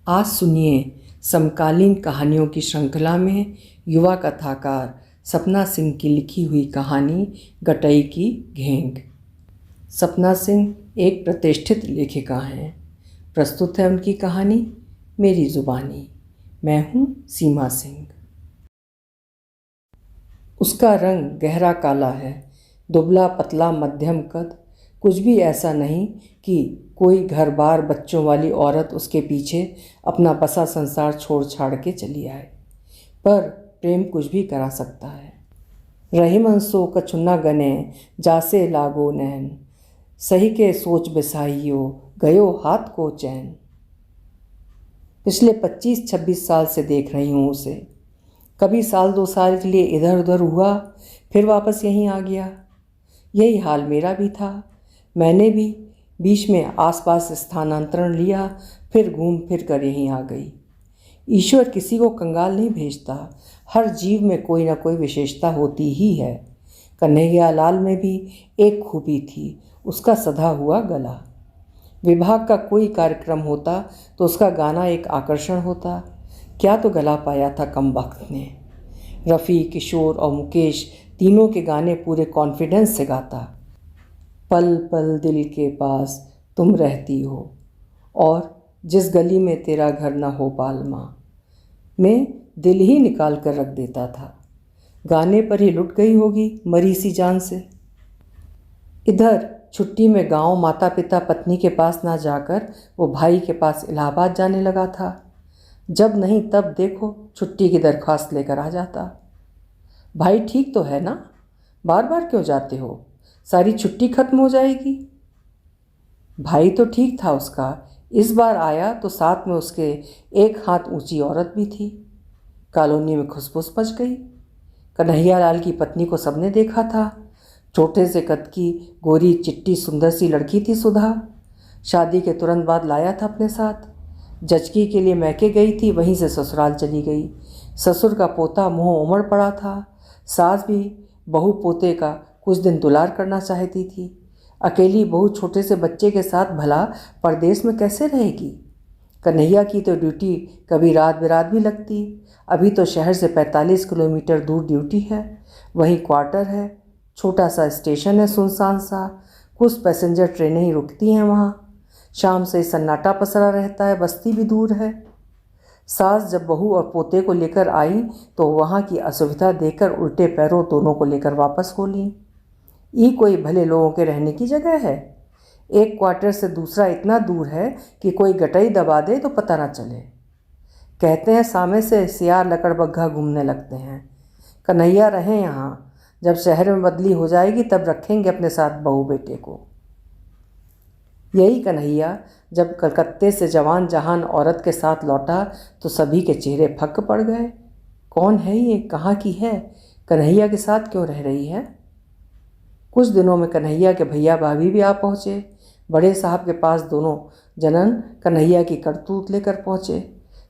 आज सुनिए समकालीन कहानियों की श्रृंखला में युवा कथाकार सपना सिंह की लिखी हुई कहानी गटई की घेंग। सपना सिंह एक प्रतिष्ठित लेखिका हैं। प्रस्तुत है उनकी कहानी मेरी जुबानी। मैं हूँ सीमा सिंह। उसका रंग गहरा काला है, दुबला पतला मध्यम कद, कुछ भी ऐसा नहीं कि कोई घर बार बच्चों वाली औरत उसके पीछे अपना बसा संसार छोड़ छाड़ के चली आए। पर प्रेम कुछ भी करा सकता है। रही मन सो कछुन्ना गने जासे लागो नैन, सही के सोच बिसाइयो गयो हाथ को चैन। पिछले 25-26 साल से देख रही हूँ उसे। कभी साल 2 साल के लिए इधर उधर हुआ, फिर वापस यहीं आ गया। यही हाल मेरा भी था। मैंने भी बीच में आसपास स्थानांतरण लिया, फिर घूम फिर कर यहीं आ गई। ईश्वर किसी को कंगाल नहीं भेजता। हर जीव में कोई ना कोई विशेषता होती ही है। कन्हैया लाल में भी एक खूबी थी, उसका सधा हुआ गला। विभाग का कोई कार्यक्रम होता तो उसका गाना एक आकर्षण होता। क्या तो गला पाया था कमबख्त ने। रफ़ी, किशोर और मुकेश तीनों के गाने पूरे कॉन्फिडेंस से गाता। पल पल दिल के पास तुम रहती हो, और जिस गली में तेरा घर न हो पालमा, में दिल ही निकाल कर रख देता था। गाने पर ही लुट गई होगी मरी सी जान से। इधर छुट्टी में गांव माता पिता पत्नी के पास ना जाकर वो भाई के पास इलाहाबाद जाने लगा था। जब नहीं तब देखो छुट्टी की दरख्वास्त लेकर आ जाता। भाई ठीक तो है ना, बार बार क्यों जाते हो, सारी छुट्टी खत्म हो जाएगी। भाई तो ठीक था उसका। इस बार आया तो साथ में उसके एक हाथ ऊंची औरत भी थी। कॉलोनी में खुसफुस मच गई। कन्हैया लाल की पत्नी को सबने देखा था। छोटे से कद की गोरी चिट्टी सुंदर सी लड़की थी सुधा। शादी के तुरंत बाद लाया था अपने साथ। जचकी के लिए मैके गई थी, वहीं से ससुराल चली गई। ससुर का पोता मुँह उमड़ पड़ा था। सास भी बहू पोते का कुछ दिन दुलार करना चाहती थी। अकेली बहू छोटे से बच्चे के साथ भला परदेश में कैसे रहेगी। कन्हैया की तो ड्यूटी कभी रात बिरात भी लगती। अभी तो शहर से 45 किलोमीटर दूर ड्यूटी है, वहीं क्वार्टर है। छोटा सा स्टेशन है, सुनसान सा। कुछ पैसेंजर ट्रेनें ही रुकती हैं वहाँ। शाम से सन्नाटा पसरा रहता है, बस्ती भी दूर है। सास जब बहू और पोते को लेकर आई तो वहाँ की असुविधा देखकर उल्टे पैरों दोनों को लेकर वापस हो ली। ये कोई भले लोगों के रहने की जगह है। एक क्वार्टर से दूसरा इतना दूर है कि कोई गटई दबा दे तो पता ना चले। कहते हैं सामे से सियार लकड़बग्घा घूमने लगते हैं। कन्हैया रहें यहाँ, जब शहर में बदली हो जाएगी तब रखेंगे अपने साथ बहू बेटे को। यही कन्हैया जब कलकत्ते से जवान जहान औरत के साथ लौटा तो सभी के चेहरे फक पड़ गए। कौन है ये, कहाँ की है, कन्हैया के साथ क्यों रह रही है। कुछ दिनों में कन्हैया के भैया भाभी भी आ पहुँचे। बड़े साहब के पास दोनों जनन कन्हैया की करतूत लेकर पहुँचे।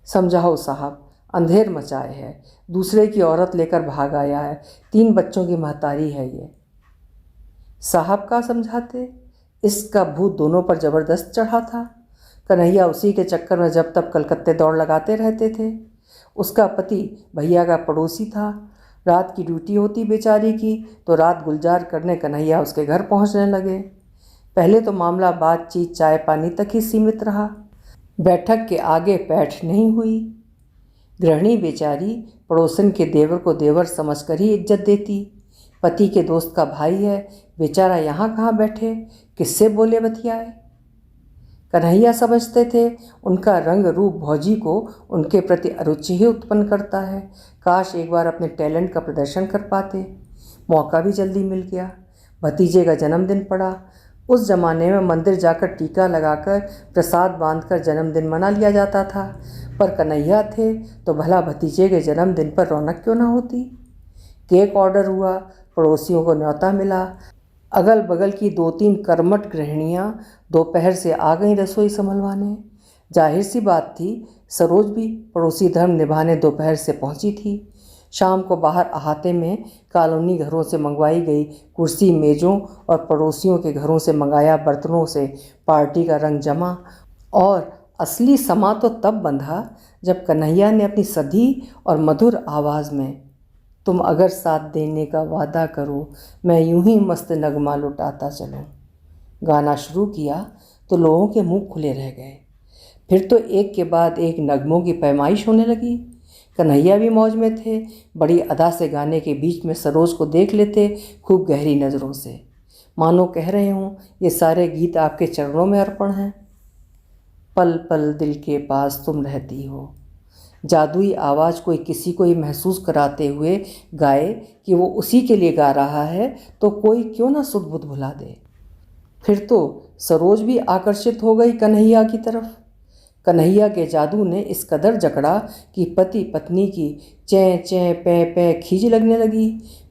समझाओ साहब, अंधेर मचाए है, दूसरे की औरत लेकर भाग आया है, 3 बच्चों की महतारी है ये। साहब का समझाते, इसका भूत दोनों पर ज़बरदस्त चढ़ा था। कन्हैया उसी के चक्कर में जब तब कलकत्ते दौड़ लगाते रहते थे। उसका पति भैया का पड़ोसी था। रात की ड्यूटी होती बेचारी की तो रात गुलजार करने कन्हैया उसके घर पहुंचने लगे। पहले तो मामला बातचीत चाय पानी तक ही सीमित रहा। बैठक के आगे पैठ नहीं हुई। गृहिणी बेचारी पड़ोसन के देवर को देवर समझकर ही इज्जत देती। पति के दोस्त का भाई है, बेचारा यहाँ कहाँ बैठे, किससे बोले बतियाए। कन्हैया समझते थे उनका रंग रूप भौजी को उनके प्रति अरुचि ही उत्पन्न करता है। काश एक बार अपने टैलेंट का प्रदर्शन कर पाते। मौका भी जल्दी मिल गया। भतीजे का जन्मदिन पड़ा। उस जमाने में मंदिर जाकर टीका लगाकर प्रसाद बांधकर जन्मदिन मना लिया जाता था। पर कन्हैया थे तो भला भतीजे के जन्मदिन पर रौनक क्यों ना होती। केक ऑर्डर हुआ, पड़ोसियों को न्योता मिला। अगल बगल की 2-3 कर्मठ गृहिणियाँ दोपहर से आ गईं रसोई संभलवाने। जाहिर सी बात थी, सरोज भी पड़ोसी धर्म निभाने दोपहर से पहुंची थी। शाम को बाहर अहाते में कॉलोनी घरों से मंगवाई गई कुर्सी मेज़ों और पड़ोसियों के घरों से मंगाया बर्तनों से पार्टी का रंग जमा और असली समा तो तब बंधा जब कन्हैया ने अपनी सधी और मधुर आवाज़ में तुम अगर साथ देने का वादा करो मैं यूं ही मस्त नगमा लुटाता चलूं गाना शुरू किया तो लोगों के मुंह खुले रह गए। फिर तो एक के बाद एक नगमों की पैमाइश होने लगी। कन्हैया भी मौज में थे। बड़ी अदा से गाने के बीच में सरोज को देख लेते खूब गहरी नज़रों से, मानो कह रहे हों ये सारे गीत आपके चरणों में अर्पण हैं। पल पल दिल के पास तुम रहती हो। जादुई आवाज़ कोई किसी को ये महसूस कराते हुए गाए कि वो उसी के लिए गा रहा है तो कोई क्यों ना सुध बुध भुला दे। फिर तो सरोज भी आकर्षित हो गई कन्हैया की तरफ। कन्हैया के जादू ने इस कदर जकड़ा कि पति पत्नी की चैं चैं पै पै खींच लगने लगी।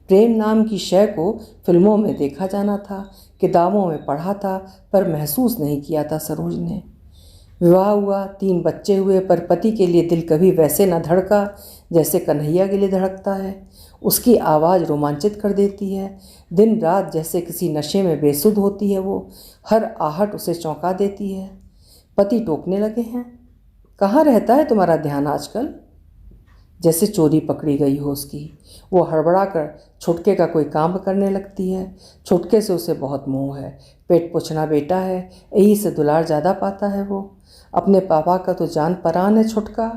प्रेम नाम की शय को फिल्मों में देखा जाना था, किताबों में पढ़ा था, पर महसूस नहीं किया था सरोज ने। विवाह हुआ, 3 बच्चे हुए, पर पति के लिए दिल कभी वैसे न धड़का जैसे कन्हैया के लिए धड़कता है। उसकी आवाज़ रोमांचित कर देती है। दिन रात जैसे किसी नशे में बेसुध होती है वो। हर आहट उसे चौंका देती है। पति टोकने लगे हैं, कहाँ रहता है तुम्हारा ध्यान आजकल? जैसे चोरी पकड़ी गई हो उसकी। वो हड़बड़ा कर छुटके का कोई काम करने लगती है। छुटके से उसे बहुत मोह है। पेट पोछना बेटा है, यही से दुलार ज़्यादा पाता है वो। अपने पापा का तो जान परान है छुटका।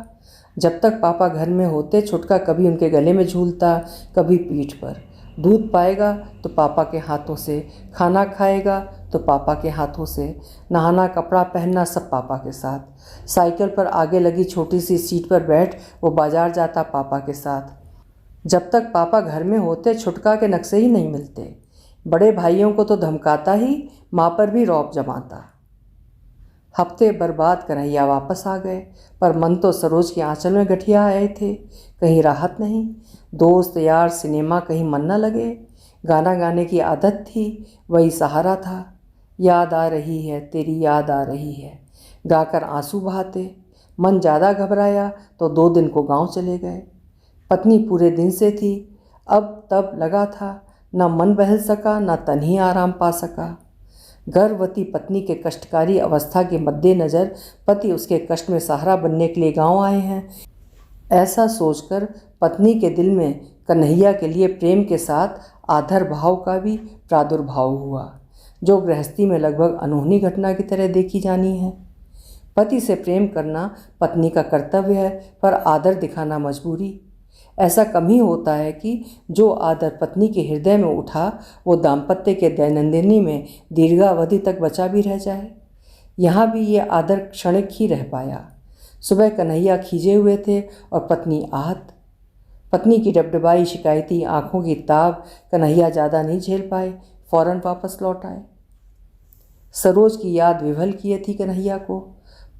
जब तक पापा घर में होते छुटका कभी उनके गले में झूलता, कभी पीठ पर। दूध पाएगा तो पापा के हाथों से, खाना खाएगा तो पापा के हाथों से, नहाना कपड़ा पहनना सब पापा के साथ। साइकिल पर आगे लगी छोटी सी सीट पर बैठ वो बाजार जाता पापा के साथ। जब तक पापा घर में होते छुटका के नक्शे ही नहीं मिलते। बड़े भाइयों को तो धमकाता ही, माँ पर भी रौब जमाता। हफ्ते बर्बाद कन्हैया वापस आ गए, पर मन तो सरोज के आंचल में गठिया आए थे। कहीं राहत नहीं। दोस्त यार सिनेमा कहीं मन न लगे। गाना गाने की आदत थी, वही सहारा था। याद आ रही है तेरी याद आ रही है, गाकर आंसू बहाते। मन ज़्यादा घबराया तो 2 दिन को गांव चले गए। पत्नी पूरे दिन से थी, अब तब लगा था न मन बहल सका न तन ही आराम पा सका। गर्भवती पत्नी के कष्टकारी अवस्था के मद्देनज़र पति उसके कष्ट में सहारा बनने के लिए गांव आए हैं, ऐसा सोचकर पत्नी के दिल में कन्हैया के लिए प्रेम के साथ आदर भाव का भी प्रादुर्भाव हुआ, जो गृहस्थी में लगभग अनहोनी घटना की तरह देखी जानी है। पति से प्रेम करना पत्नी का कर्तव्य है, पर आदर दिखाना मजबूरी। ऐसा कम ही होता है कि जो आदर पत्नी के हृदय में उठा वो दाम्पत्य के दैनंदिनी में दीर्घावधि तक बचा भी रह जाए। यहाँ भी ये आदर क्षणिक ही रह पाया। सुबह कन्हैया खींचे हुए थे और पत्नी आहत। पत्नी की डबडबाई शिकायती आंखों की ताब कन्हैया ज़्यादा नहीं झेल पाए, फौरन वापस लौट आए। सरोज की याद विभल किए थी कन्हैया को।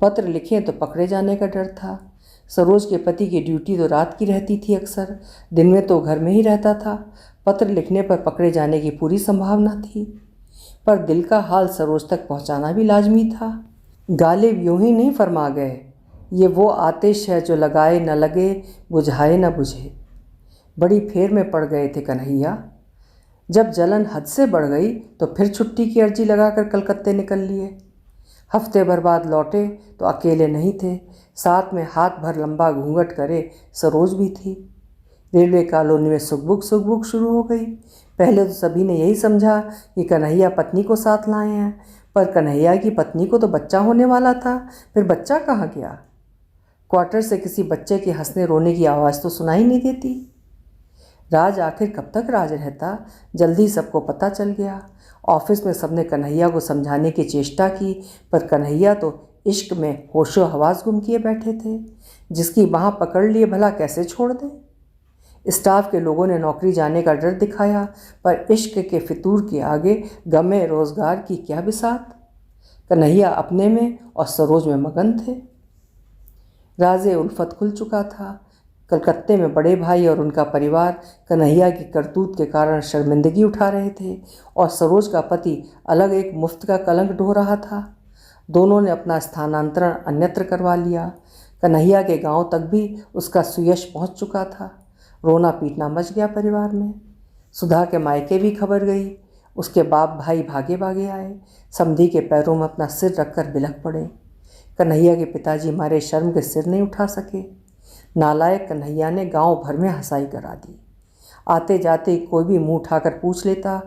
पत्र लिखें तो पकड़े जाने का डर था। सरोज के पति की ड्यूटी तो रात की रहती थी अक्सर, दिन में तो घर में ही रहता था। पत्र लिखने पर पकड़े जाने की पूरी संभावना थी, पर दिल का हाल सरोज तक पहुंचाना भी लाजमी था। गालिब यूं ही नहीं फरमा गए, ये वो आतिश है जो लगाए न लगे, बुझाए न बुझे। बड़ी फेर में पड़ गए थे कन्हैया। जब जलन हद से बढ़ गई तो फिर छुट्टी की अर्जी लगाकर कलकत्ते निकल लिए। हफ्ते भर बाद लौटे तो अकेले नहीं थे, साथ में हाथ भर लंबा घूंघट करे सरोज भी थी। रेलवे कॉलोनी में सुखबुक शुरू हो गई। पहले तो सभी ने यही समझा कि कन्हैया पत्नी को साथ लाए हैं, पर कन्हैया की पत्नी को तो बच्चा होने वाला था, फिर बच्चा कहाँ गया? क्वार्टर से किसी बच्चे के हंसने रोने की आवाज़ तो सुनाई नहीं देती। राज आखिर कब तक राज रहता, जल्दी सबको पता चल गया। ऑफिस में सबने कन्हैया को समझाने की चेष्टा की, पर कन्हैया तो इश्क में होशो हवास गुम किए बैठे थे। जिसकी बाँह पकड़ लिए भला कैसे छोड़ दें? स्टाफ के लोगों ने नौकरी जाने का डर दिखाया, पर इश्क के फितूर के आगे गमे रोजगार की क्या बिसात। कन्हैया अपने में और सरोज में मगन थे। राज़े उल्फत खुल चुका था। कलकत्ते में बड़े भाई और उनका परिवार कन्हैया की करतूत के कारण शर्मिंदगी उठा रहे थे, और सरोज का पति अलग एक मुफ्त का कलंक ढो रहा था। दोनों ने अपना स्थानांतरण अन्यत्र करवा लिया। कन्हैया के गांव तक भी उसका सुयश पहुंच चुका था। रोना पीटना मच गया परिवार में। सुधा के मायके भी खबर गई। उसके बाप भाई भागे भागे आए, समधी के पैरों में अपना सिर रखकर बिलख पड़े। कन्हैया के पिताजी मारे शर्म के सिर नहीं उठा सके। नालायक कन्हैया ने गांव भर में हंसाई करा दी। आते जाते कोई भी मुंह उठाकर पूछ लेता,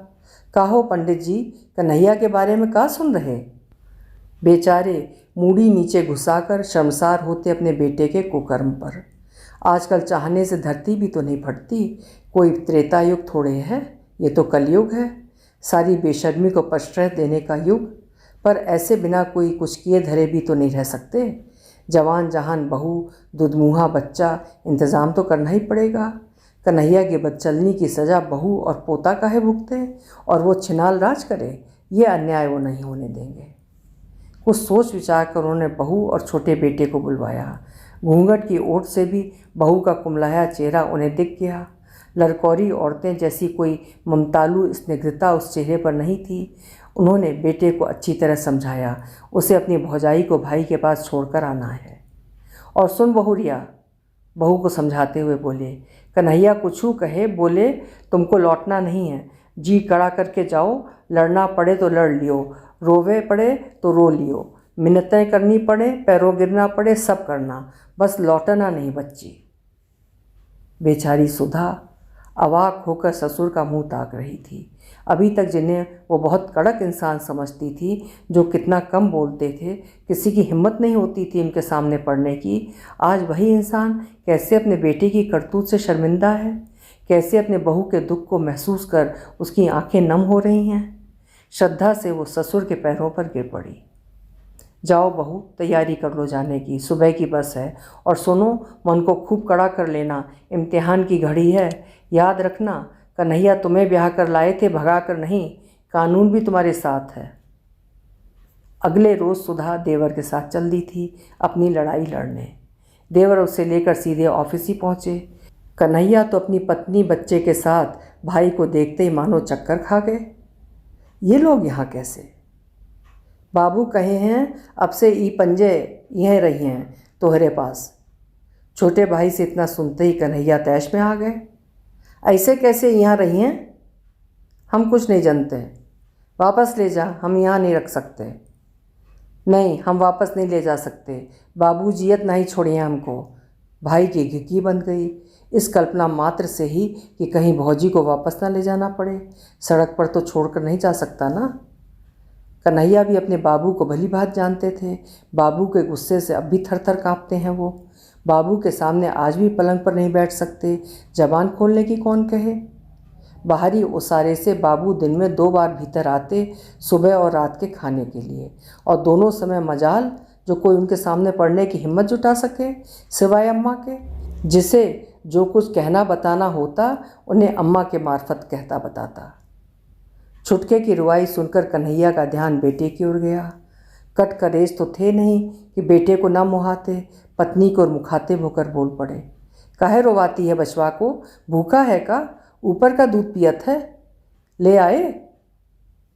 काहो पंडित जी, कन्हैया के बारे में का सुन रहे? बेचारे मूड़ी नीचे घुसाकर शर्मसार होते अपने बेटे के कुकर्म पर। आजकल चाहने से धरती भी तो नहीं फटती, कोई त्रेता युग थोड़े है, ये तो कलयुग है, सारी बेशर्मी को प्रश्रय देने का युग। पर ऐसे बिना कोई कुछ किए धरे भी तो नहीं रह सकते। जवान जहान बहू, दुधमुहा बच्चा, इंतज़ाम तो करना ही पड़ेगा। कन्हैया की बदचलनी की सज़ा बहू और पोता काहे भुगते और वो छिनाल राज करे? ये अन्याय वो नहीं होने देंगे। कुछ सोच विचार कर उन्होंने बहू और छोटे बेटे को बुलवाया। घूंघट की ओट से भी बहू का कुमलाया चेहरा उन्हें दिख गया। लड़कौरी औरतें जैसी कोई ममतालू स्निग्धता उस चेहरे पर नहीं थी। उन्होंने बेटे को अच्छी तरह समझाया, उसे अपनी भौजाई को भाई के पास छोड़कर आना है। और सुन बहुरिया, बहू को समझाते हुए बोले, कन्हैया कुछू कहे बोले तुमको लौटना नहीं है, जी कड़ा करके जाओ, लड़ना पड़े तो लड़ लियो, रोवे पड़े तो रो लियो, मिन्नतें करनी पड़े, पैरों गिरना पड़े, सब करना, बस लौटना नहीं बच्ची। बेचारी सुधा अवाक होकर ससुर का मुंह ताक रही थी। अभी तक जिन्हें वो बहुत कड़क इंसान समझती थी, जो कितना कम बोलते थे, किसी की हिम्मत नहीं होती थी उनके सामने पड़ने की, आज वही इंसान कैसे अपने बेटे की करतूत से शर्मिंदा है, कैसे अपने बहू के दुख को महसूस कर उसकी आंखें नम हो रही हैं। श्रद्धा से वो ससुर के पैरों पर गिर पड़ी। जाओ बहू, तैयारी कर लो जाने की, सुबह की बस है। और सुनो, मन को खूब कड़ा कर लेना, इम्तिहान की घड़ी है। याद रखना, कन्हैया तुम्हें ब्याह कर लाए थे, भगा कर नहीं, कानून भी तुम्हारे साथ है। अगले रोज़ सुधा देवर के साथ चल दी थी अपनी लड़ाई लड़ने। देवर उसे लेकर सीधे ऑफिस ही पहुँचे। कन्हैया तो अपनी पत्नी बच्चे के साथ भाई को देखते ही मानो चक्कर खा गए। ये लोग यहाँ कैसे? बाबू कहे हैं अब से ई पंजे यहीं रही हैं तोहरे पास। छोटे भाई से इतना सुनते ही कन्हैया तैश में आ गए। ऐसे कैसे यहाँ रही हैं? हम कुछ नहीं जानते, वापस ले जा, हम यहाँ नहीं रख सकते। नहीं, हम वापस नहीं ले जा सकते, बाबू जियत नहीं छोड़िए हमको। भाई की घिकी बन गई इस कल्पना मात्र से ही कि कहीं भौजी को वापस ना ले जाना पड़े। सड़क पर तो छोड़कर नहीं जा सकता ना। कन्हैया भी अपने बाबू को भली बात जानते थे। बाबू के गुस्से से अब भी थर थर काँपते हैं वो। बाबू के सामने आज भी पलंग पर नहीं बैठ सकते, जबान खोलने की कौन कहे। बाहरी उसारे से बाबू दिन में 2 बार भीतर आते, सुबह और रात के खाने के लिए, और दोनों समय मजाल जो कोई उनके सामने पड़ने की हिम्मत जुटा सके, सिवाय अम्मा के, जिसे जो कुछ कहना बताना होता उन्हें अम्मा के मार्फत कहता बताता। छुटके की रुआई सुनकर कन्हैया का ध्यान बेटे की ओर गया। कट करेज तो थे नहीं कि बेटे को ना मुहाते, पत्नी को मुखातिब होकर बोल पड़े, काहे रोवाती है बचवा को, भूखा है का, ऊपर का दूध पियत है, ले आए।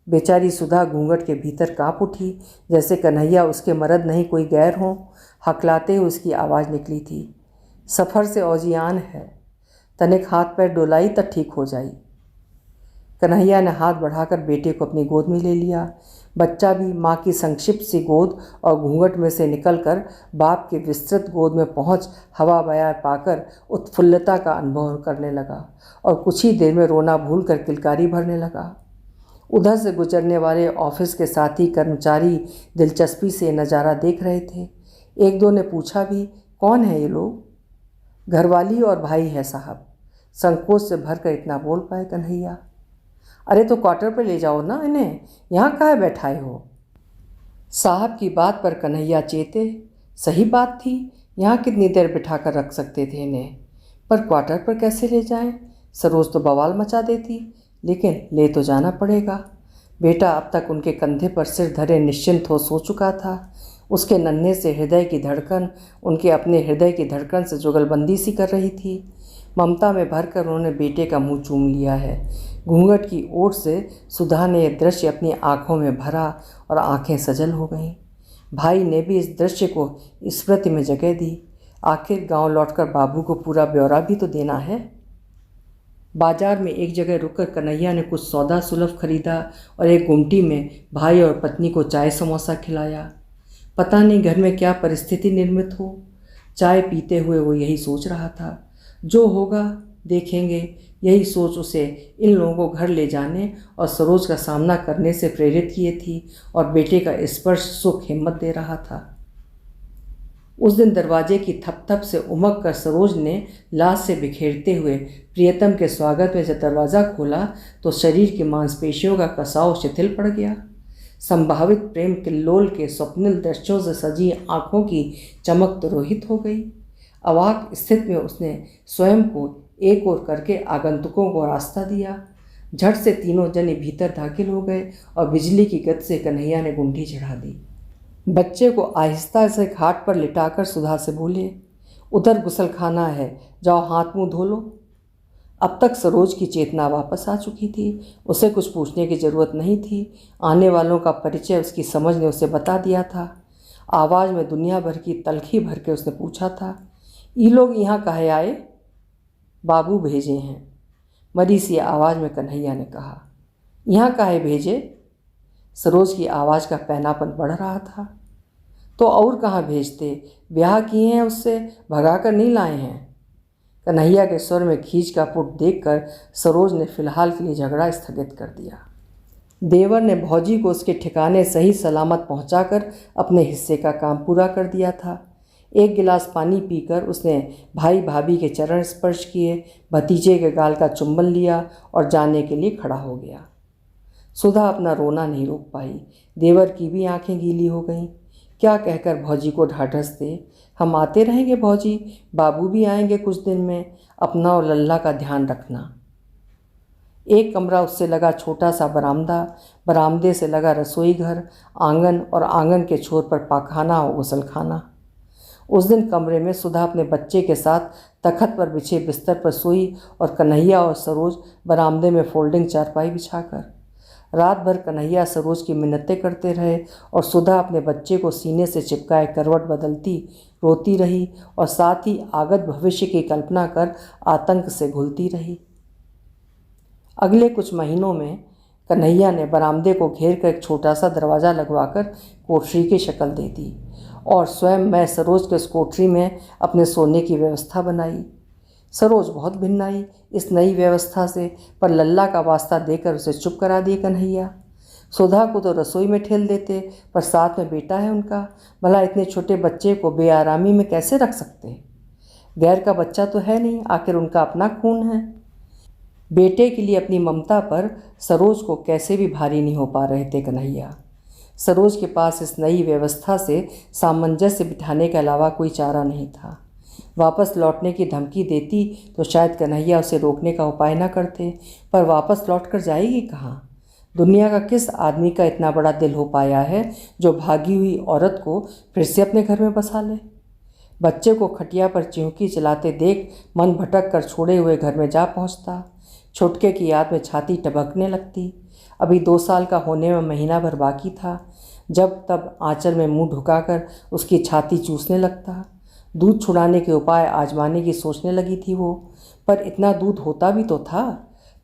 बेचारी सुधा घूंघट के भीतर काँप उठी, जैसे कन्हैया उसके मर्द नहीं कोई गैर हों। हकलाते हुए उसकी आवाज़ निकली थी, सफ़र से औजियान है, तनिक हाथ पैर डोलाई तब ठीक हो जाई। कन्हैया ने हाथ बढ़ाकर बेटे को अपनी गोद में ले लिया। बच्चा भी माँ की संक्षिप्त सी गोद और घूंघट में से निकलकर बाप की विस्तृत गोद में पहुँच हवा बयार पाकर उत्फुल्लता का अनुभव करने लगा और कुछ ही देर में रोना भूल कर किलकारी भरने लगा। उधर से गुजरने वाले ऑफिस के साथी कर्मचारी दिलचस्पी से नज़ारा देख रहे थे। एक दो ने पूछा भी, कौन है ये लोग? घरवाली और भाई है साहब। संकोच से भरकर इतना बोल पाए कन्हैया। अरे तो क्वार्टर पर ले जाओ ना इन्हें, यहाँ काहे बैठाए हो? साहब की बात पर कन्हैया चेते। सही बात थी, यहाँ कितनी देर बिठा कर रख सकते थे इन्हें, पर क्वार्टर पर कैसे ले जाएं? सरोज तो बवाल मचा देती, लेकिन ले तो जाना पड़ेगा। बेटा अब तक उनके कंधे पर सिर धरे निश्चिंत हो सो चुका था। उसके नन्हे से हृदय की धड़कन उनके अपने हृदय की धड़कन से जुगलबंदी सी कर रही थी। ममता में भरकर उन्होंने बेटे का मुंह चूम लिया है। घूंघट की ओट से सुधा ने यह दृश्य अपनी आँखों में भरा और आँखें सजल हो गईं। भाई ने भी इस दृश्य को स्मृति में जगह दी। आखिर गांव लौटकर बाबू को पूरा ब्यौरा भी तो देना है। बाजार में एक जगह रुककर कन्हैया ने कुछ सौदा सुलभ खरीदा और एक गुमटी में भाई और पत्नी को चाय समोसा खिलाया। पता नहीं घर में क्या परिस्थिति निर्मित हो। चाय पीते हुए वो यही सोच रहा था। जो होगा देखेंगे, यही सोच उसे इन लोगों को घर ले जाने और सरोज का सामना करने से प्रेरित किए थी और बेटे का स्पर्श सुख हिम्मत दे रहा था। उस दिन दरवाजे की थप थप से उमक कर सरोज ने लाश से बिखेरते हुए प्रियतम के स्वागत में जब दरवाज़ा खोला तो शरीर की मांसपेशियों का कसाव शिथिल पड़ गया। संभावित प्रेम किल्लोल के स्वप्निल दृश्यों से सजी आंखों की चमक तिरोहित हो गई। अवाक स्थिति में उसने स्वयं को एक ओर करके आगंतुकों को रास्ता दिया। झट से तीनों जने भीतर दाखिल हो गए और बिजली की गति से कन्हैया ने गुंडी चढ़ा दी। बच्चे को आहिस्ता से खाट पर लिटाकर सुधा से बोले, उधर गुसलखाना है, जाओ हाथ मुंह धो लो। अब तक सरोज की चेतना वापस आ चुकी थी। उसे कुछ पूछने की जरूरत नहीं थी। आने वालों का परिचय उसकी समझ ने उसे बता दिया था। आवाज़ में दुनिया भर की तलखी भर के उसने पूछा था, ये लोग यहाँ काहे आए? बाबू भेजे हैं, मरी सी आवाज़ में कन्हैया ने कहा। यहाँ काहे भेजे? सरोज की आवाज़ का पैनापन बढ़ रहा था। तो और कहाँ भेजते? ब्याह किए हैं उससे, भगा कर नहीं लाए हैं। कन्हैया के स्वर में खींच का पुट देखकर सरोज ने फिलहाल के लिए झगड़ा स्थगित कर दिया। देवर ने भौजी को उसके ठिकाने सही सलामत पहुंचाकर अपने हिस्से का काम पूरा कर दिया था। एक गिलास पानी पीकर उसने भाई भाभी के चरण स्पर्श किए, भतीजे के गाल का चुंबन लिया और जाने के लिए खड़ा हो गया। सुधा अपना रोना नहीं रोक पाई। देवर की भी आंखें गीली हो गईं। क्या कहकर भौजी को ढाढ़स दे, हम आते रहेंगे भौजी, बाबू भी आएंगे कुछ दिन में, अपना और लल्ला का ध्यान रखना। एक कमरा उससे लगा छोटा सा बरामदा, बरामदे से लगा रसोई घर, आंगन और आंगन के छोर पर पाखाना और गुसलखाना। उस दिन कमरे में सुधा अपने बच्चे के साथ तखत पर बिछे बिस्तर पर सोई और कन्हैया और सरोज बरामदे में फोल्डिंग चारपाई बिछाकर। रात भर कन्हैया सरोज की मिन्नतें करते रहे और सुधा अपने बच्चे को सीने से चिपकाए करवट बदलती रोती रही और साथ ही आगत भविष्य की कल्पना कर आतंक से घुलती रही। अगले कुछ महीनों में कन्हैया ने बरामदे को घेर कर एक छोटा सा दरवाज़ा लगवाकर कोठरी की शक्ल दे दी और स्वयं मैं सरोज के उस कोठरी में अपने सोने की व्यवस्था बनाई। सरोज बहुत भिन्न आई इस नई व्यवस्था से, पर लल्ला का वास्ता देकर उसे चुप करा दिए कन्हैया। सुधा को तो रसोई में ठेल देते, पर साथ में बेटा है उनका, भला इतने छोटे बच्चे को बेआरामी में कैसे रख सकते? गैर का बच्चा तो है नहीं, आखिर उनका अपना खून है। बेटे के लिए अपनी ममता पर सरोज को कैसे भी भारी नहीं हो पा रहे थे कन्हैया। सरोज के पास इस नई व्यवस्था से सामंजस्य बिठाने के अलावा कोई चारा नहीं था। वापस लौटने की धमकी देती तो शायद कन्हैया उसे रोकने का उपाय न करते, पर वापस लौट कर जाएगी कहाँ? दुनिया का किस आदमी का इतना बड़ा दिल हो पाया है जो भागी हुई औरत को फिर से अपने घर में बसा ले? बच्चे को खटिया पर चिंकी चलाते देख मन भटक कर छोड़े हुए घर में जा पहुँचता। छुटके की याद में छाती टबकने लगती। अभी 2 साल का होने में महीना भर बाकी था। जब तब आंचल में मुंह ढुकाकर उसकी छाती चूसने लगता। दूध छुड़ाने के उपाय आजमाने की सोचने लगी थी वो, पर इतना दूध होता भी तो था।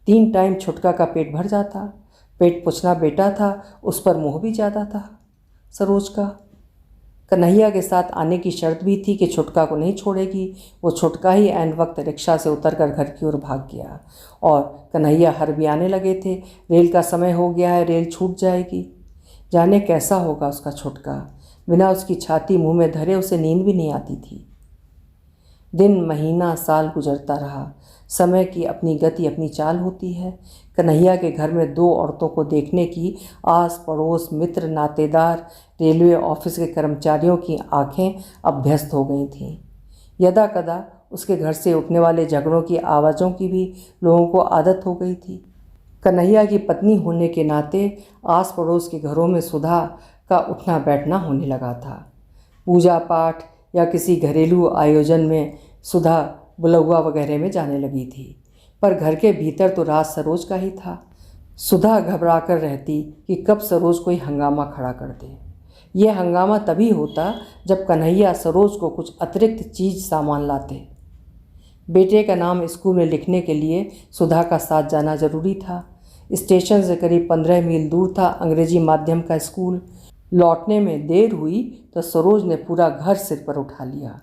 3 टाइम छुटका का पेट भर जाता। पेट पूछना बेटा था, उस पर मोह भी ज़्यादा था सरोज का। कन्हैया के साथ आने की शर्त भी थी कि छुटका को नहीं छोड़ेगी। वो छुटका ही ऐन वक्त रिक्शा से उतरकर घर की ओर भाग गया और कन्हैया हर भी आने लगे थे। रेल का समय हो गया है, रेल छूट जाएगी। जाने कैसा होगा उसका छुटका। बिना उसकी छाती मुंह में धरे उसे नींद भी नहीं आती थी। दिन महीना साल गुजरता रहा। समय की अपनी गति अपनी चाल होती है। कन्हैया के घर में 2 औरतों को देखने की आस पड़ोस, मित्र, नातेदार, रेलवे ऑफिस के कर्मचारियों की आंखें अभ्यस्त हो गई थीं। यदा कदा उसके घर से उठने वाले झगड़ों की आवाज़ों की भी लोगों को आदत हो गई थी। कन्हैया की पत्नी होने के नाते आस पड़ोस के घरों में सुधा का उठना बैठना होने लगा था। पूजा पाठ या किसी घरेलू आयोजन में सुधा बुलौआ वगैरह में जाने लगी थी, पर घर के भीतर तो राज सरोज का ही था। सुधा घबरा कर रहती कि कब सरोज कोई हंगामा खड़ा कर दे। यह हंगामा तभी होता जब कन्हैया सरोज को कुछ अतिरिक्त चीज़ सामान लाते। बेटे का नाम स्कूल में लिखने के लिए सुधा का साथ जाना जरूरी था। स्टेशन से करीब 15 मील दूर था अंग्रेजी माध्यम का स्कूल। लौटने में देर हुई तो सरोज ने पूरा घर सिर पर उठा लिया।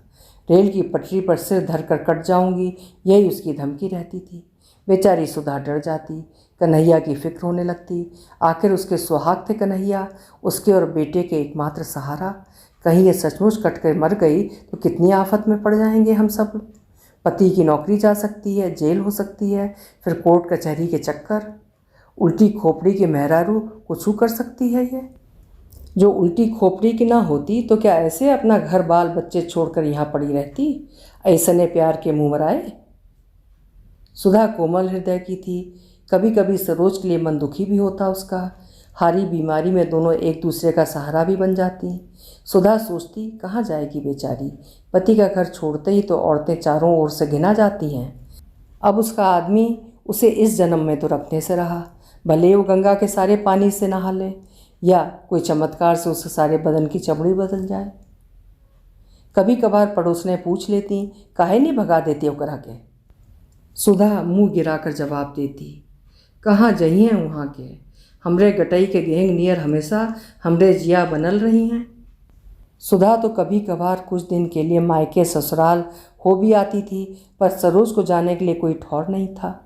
रेल की पटरी पर सिर धरकर कट जाऊंगी, यही उसकी धमकी रहती थी। बेचारी सुधा डर जाती, कन्हैया की फिक्र होने लगती। आखिर उसके सुहाग थे कन्हैया, उसके और बेटे के एकमात्र सहारा। कहीं ये सचमुच कट कर मर गई तो कितनी आफत में पड़ जाएंगे हम सब। पति की नौकरी जा सकती है, जेल हो सकती है, फिर कोर्ट कचहरी के चक्कर। उल्टी खोपड़ी के मेहरारू कुछ कर सकती है ये। जो उल्टी खोपड़ी की ना होती तो क्या ऐसे अपना घर बाल बच्चे छोड़कर यहाँ पड़ी रहती, ऐसने प्यार के मुँह मराए। सुधा कोमल हृदय की थी, कभी कभी सरोज के लिए मन दुखी भी होता उसका। हारी बीमारी में दोनों एक दूसरे का सहारा भी बन जाती। सुधा सोचती कहाँ जाएगी बेचारी, पति का घर छोड़ते ही तो औरतें चारों ओर से घिना जाती हैं। अब उसका आदमी उसे इस जन्म में तो रखने से रहा, भले वो गंगा के सारे पानी से नहा ले या कोई चमत्कार से उसके सारे बदन की चमड़ी बदल जाए। कभी कभार पड़ोसने पूछ लेती, काहे नहीं भगा देती ओकरा के। सुधा मुंह गिराकर जवाब देती, कहाँ जइए वहाँ के, हमरे गटई के गेंग नियर हमेशा हमरे जिया बनल रही हैं। सुधा तो कभी कभार कुछ दिन के लिए मायके ससुराल हो भी आती थी, पर सरोज को जाने के लिए कोई ठौर नहीं था।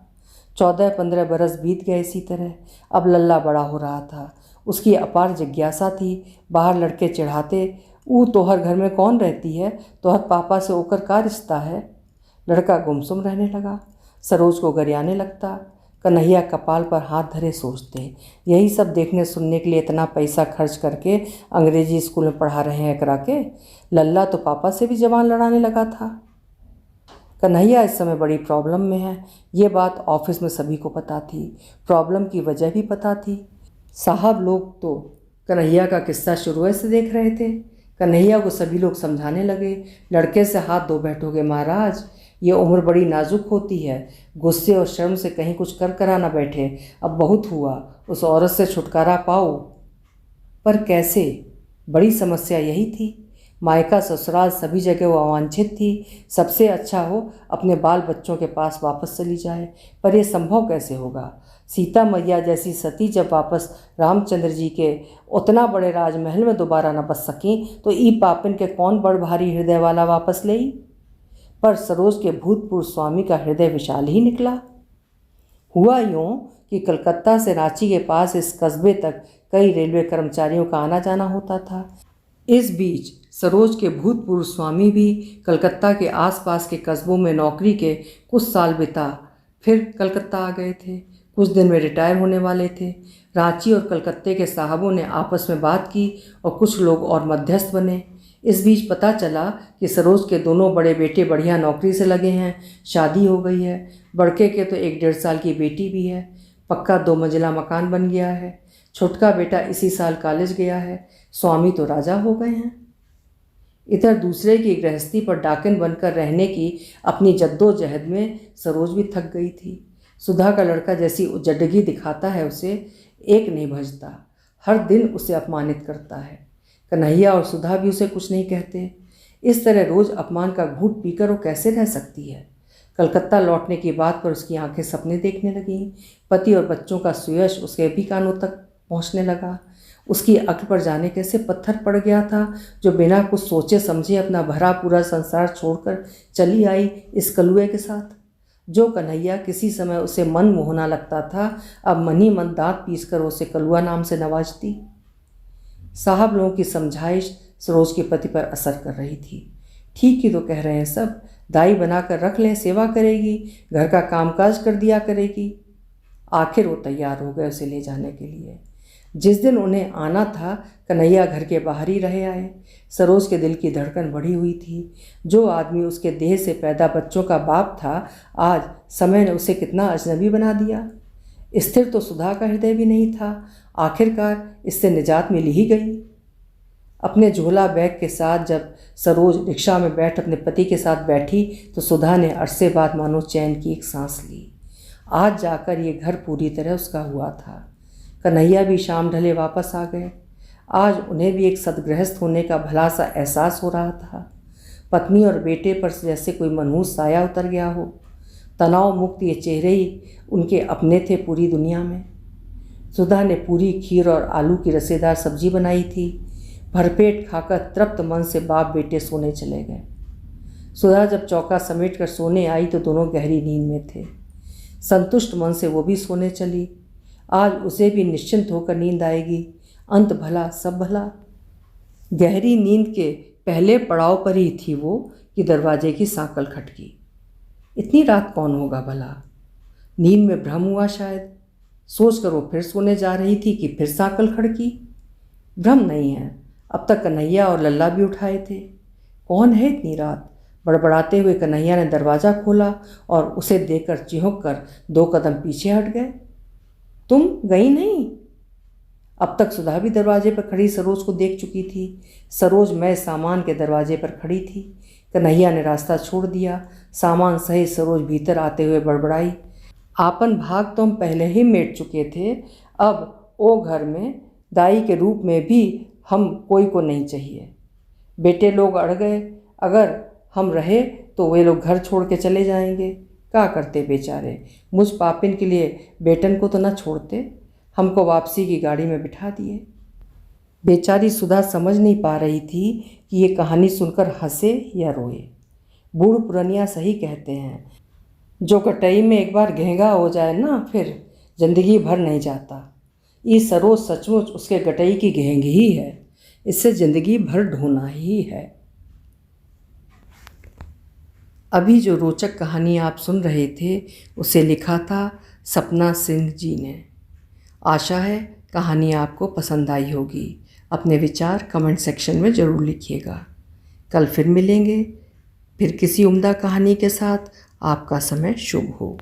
14-15 बरस बीत गए इसी तरह। अब लल्ला बड़ा हो रहा था, उसकी अपार जिज्ञासा थी। बाहर लड़के चिढ़ाते, ऊ तोहर घर में कौन रहती है, तोहर पापा से ओकर का रिश्ता है। लड़का गुमसुम रहने लगा, सरोज को गरियाने लगता। कन्हैया कपाल पर हाथ धरे सोचते, यही सब देखने सुनने के लिए इतना पैसा खर्च करके अंग्रेजी स्कूल में पढ़ा रहे हैं करा के। लल्ला तो पापा से भी जबान लड़ाने लगा था। कन्हैया इस समय बड़ी प्रॉब्लम में है, ये बात ऑफिस में सभी को पता थी। प्रॉब्लम की वजह भी पता थी। साहब लोग तो कन्हैया का किस्सा शुरू से देख रहे थे। कन्हैया को सभी लोग समझाने लगे, लड़के से हाथ धो बैठोगे महाराज, ये उम्र बड़ी नाजुक होती है, गुस्से और शर्म से कहीं कुछ कर करा ना बैठे। अब बहुत हुआ, उस औरत से छुटकारा पाओ। पर कैसे? बड़ी समस्या यही थी। मायका ससुराल सभी जगह वो अवांछित थी। सबसे अच्छा हो अपने बाल बच्चों के पास वापस चली जाए, पर यह संभव कैसे होगा? सीता मैया जैसी सती जब वापस रामचंद्र जी के उतना बड़े राजमहल में दोबारा न बस सकीं, तो ई पापिन के कौन बड़ भारी हृदय वाला वापस ले। पर सरोज के भूतपूर्व स्वामी का हृदय विशाल ही निकला। हुआ यूँ कि कलकत्ता से रांची के पास इस कस्बे तक कई रेलवे कर्मचारियों का आना जाना होता था। इस बीच सरोज के भूतपूर्व स्वामी भी कलकत्ता के आसपास के कस्बों में नौकरी के कुछ साल बिता फिर कलकत्ता आ गए थे। कुछ दिन में रिटायर होने वाले थे। रांची और कलकत्ते के साहबों ने आपस में बात की और कुछ लोग और मध्यस्थ बने। इस बीच पता चला कि सरोज के दोनों बड़े बेटे बढ़िया नौकरी से लगे हैं, शादी हो गई है। बड़के के तो 1-1.5 साल की बेटी भी है, पक्का 2 मंजिला मकान बन गया है। छोटका बेटा इसी साल कॉलेज गया है। स्वामी तो राजा हो गए हैं। इधर दूसरे की गृहस्थी पर डाकन बनकर रहने की अपनी जद्दोजहद में सरोज भी थक गई थी। सुधा का लड़का जैसी उजड्डगी दिखाता है उसे, एक नहीं भजता, हर दिन उसे अपमानित करता है। कन्हैया और सुधा भी उसे कुछ नहीं कहते। इस तरह रोज़ अपमान का घूंट पीकर वो कैसे रह सकती है? कलकत्ता लौटने की बात पर उसकी आंखें सपने देखने लगीं। पति और बच्चों का सुयश उसके भी कानों तक पहुंचने लगा। उसकी अक्ल पर जाने कैसे पत्थर पड़ गया था, जो बिना कुछ सोचे समझे अपना भरा पूरा संसार छोड़कर चली आई इस कलुए के साथ। जो कन्हैया किसी समय उसे मन मोहना लगता था, अब मन ही मन दांत पीसकर उसे कलुआ नाम से नवाजती। साहब लोगों की समझाइश सरोज के पति पर असर कर रही थी। ठीक ही तो कह रहे हैं सब, दाई बनाकर रख लें, सेवा करेगी, घर का कामकाज कर दिया करेगी। आखिर वो तैयार हो गए उसे ले जाने के लिए। जिस दिन उन्हें आना था, कन्हैया घर के बाहर ही रहे आए। सरोज के दिल की धड़कन बढ़ी हुई थी। जो आदमी उसके देह से पैदा बच्चों का बाप था, आज समय ने उसे कितना अजनबी बना दिया। स्थिर तो सुधा का हृदय भी नहीं था। आखिरकार इससे निजात मिल ही गई। अपने झोला बैग के साथ जब सरोज रिक्शा में बैठ अपने पति के साथ बैठी, तो सुधा ने अरसे बाद मानो चैन की एक सांस ली। आज जाकर ये घर पूरी तरह उसका हुआ था। कन्हैया भी शाम ढले वापस आ गए। आज उन्हें भी एक सदगृहस्थ होने का भला सा एहसास हो रहा था। पत्नी और बेटे पर जैसे कोई मनहूस साया उतर गया हो। तनाव मुक्त ये चेहरे ही उनके अपने थे पूरी दुनिया में। सुधा ने पूरी, खीर और आलू की रसेदार सब्जी बनाई थी। भरपेट खाकर तृप्त मन से बाप बेटे सोने चले गए। सुधा जब चौका समेट कर सोने आई तो दोनों गहरी नींद में थे। संतुष्ट मन से वो भी सोने चली। आज उसे भी निश्चिंत होकर नींद आएगी। अंत भला सब भला। गहरी नींद के पहले पड़ाव पर ही थी वो कि दरवाजे की सांकल खटकी। इतनी रात कौन होगा भला? नींद में भ्रम हुआ शायद। सोचकर वो फिर सोने जा रही थी कि फिर सांकल खड़की। भ्रम नहीं है, अब तक कन्हैया और लल्ला भी उठाए थे। कौन है इतनी रात? बड़बड़ाते हुए कन्हैया ने दरवाज़ा खोला और उसे देखकर चिहुक कर 2 कदम पीछे हट गए। तुम गई नहीं? अब तक सुधा भी दरवाजे पर खड़ी सरोज को देख चुकी थी। सरोज मैं सामान के दरवाजे पर खड़ी थी। कन्हैया ने रास्ता छोड़ दिया। सामान सहित सरोज भीतर आते हुए बड़बड़ाई, आपन भाग तो हम पहले ही मेट चुके थे। अब ओ घर में दाई के रूप में भी हम कोई को नहीं चाहिए। बेटे लोग अड़ गए, अगर हम रहे तो वे लोग घर छोड़ के चले जाएंगे। क्या करते बेचारे? मुझ पापिन के लिए बेटन को तो न छोड़ते, हमको वापसी की गाड़ी में बिठा दिए। बेचारी सुधा समझ नहीं पा रही थी कि ये कहानी सुनकर हंसे या रोए। बूढ़ पुरनिया सही कहते हैं, जो कटई में एक बार घेंगा हो जाए ना, फिर जिंदगी भर नहीं जाता। ये सरोज सचमुच उसके गटई की घेंग ही है। इससे जिंदगी भर ढोना ही है। अभी जो रोचक कहानी आप सुन रहे थे उसे लिखा था सपना सिंह जी ने। आशा है कहानी आपको पसंद आई होगी। अपने विचार कमेंट सेक्शन में ज़रूर लिखिएगा। कल फिर मिलेंगे, फिर किसी उम्दा कहानी के साथ। आपका समय शुभ हो।